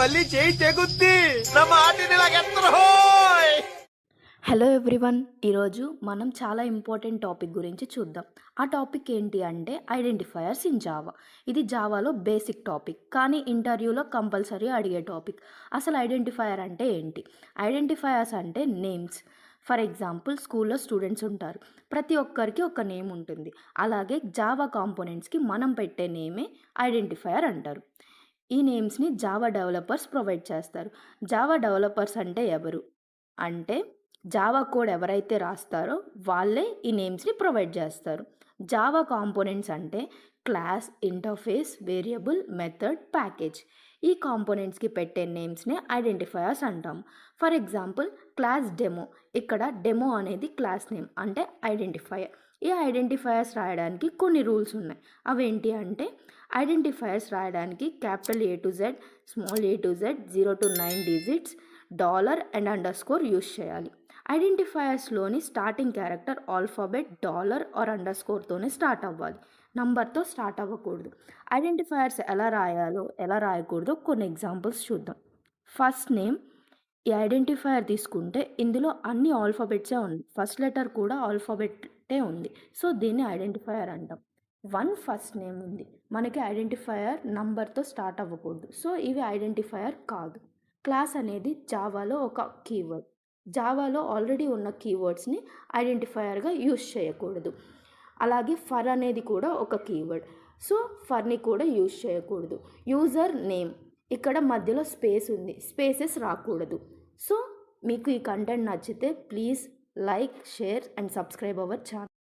మళ్ళీ చేయి చెగుద్ది నా మాటిని లాగెత్తరహోయ్. హలో ఎవ్రీవన్, ఈరోజు మనం చాలా ఇంపార్టెంట్ టాపిక్ గురించి చూద్దాం. ఆ టాపిక్ ఏంటి అంటే ఐడెంటిఫైయర్స్ ఇన్ జావా. ఇది జావాలో బేసిక్ టాపిక్, కానీ ఇంటర్వ్యూలో కంపల్సరీ అడిగే టాపిక్. అసలు ఐడెంటిఫైయర్ అంటే ఏంటి? ఐడెంటిఫైయర్స్ అంటే నేమ్స్. ఫర్ ఎగ్జాంపుల్, స్కూల్లో స్టూడెంట్స్ ఉంటారు, ప్రతి ఒక్కరికి ఒక నేమ్ ఉంటుంది. అలాగే జావా కాంపోనెంట్స్కి మనం పెట్టే నేమే ఐడెంటిఫైయర్ అంటారు. ఈ నేమ్స్ని జావా డెవలపర్స్ ప్రొవైడ్ చేస్తారు. జావా డెవలపర్స్ అంటే ఎవరు అంటే, జావా కోడ్ ఎవరైతే రాస్తారో వాళ్ళే ఈ నేమ్స్ని ప్రొవైడ్ చేస్తారు. జావా కాంపోనెంట్స్ అంటే class, interface, variable, method, package. ఈ కాంపోనెంట్స్కి పెట్టే నేమ్స్ని ఐడెంటిఫైయర్స్ అంటాం. For example, class demo. ఇక్కడ డెమో అనేది క్లాస్ నేమ్ అంటే ఐడెంటిఫైయర్. ఈ ఐడెంటిఫైయర్స్ రాయడానికి కొన్ని రూల్స్ ఉన్నాయి. అవేంటి అంటే, ఐడెంటిఫైయర్స్ రాయడానికి capital A to Z, small a to Z, 0 to 9 digits, dollar and underscore use చేయాలి. ఐడెంటిఫైయర్స్లోని starting character alphabet, dollar or అండర్ స్కోర్తోనే స్టార్ట్ అవ్వాలి, నంబర్తో స్టార్ట్ అవ్వకూడదు. ఐడెంటిఫైయర్స్ ఎలా రాయాలో ఎలా రాయకూడదో కొన్ని ఎగ్జాంపుల్స్ చూద్దాం. First name. ఈ ఐడెంటిఫైయర్ తీసుకుంటే ఇందులో అన్ని ఆల్ఫాబెట్సే ఉంది, ఫస్ట్ లెటర్ కూడా ఆల్ఫాబెట్టే ఉంది. సో దీన్ని ఐడెంటిఫైయర్ అంటాం. ఫస్ట్ నేమ్ ఉంది, మనకి ఐడెంటిఫైయర్ నంబర్తో స్టార్ట్ అవ్వకూడదు, సో ఇవి ఐడెంటిఫైయర్ కాదు. క్లాస్ అనేది జావాలో ఒక కీవర్డ్. జావాలో ఆల్రెడీ ఉన్న కీవర్డ్స్ని ఐడెంటిఫైయర్గా యూస్ చేయకూడదు. అలాగే ఫర్ అనేది కూడా ఒక కీవర్డ్, సో ఫర్ని కూడా యూస్ చేయకూడదు. యూజర్ నేమ్, ఇక్కడ మధ్యలో స్పేస్ ఉంది, స్పేసెస్ రాకూడదు. సో మీకు ఈ కంటెంట్ నచ్చితే please like, share and subscribe our channel.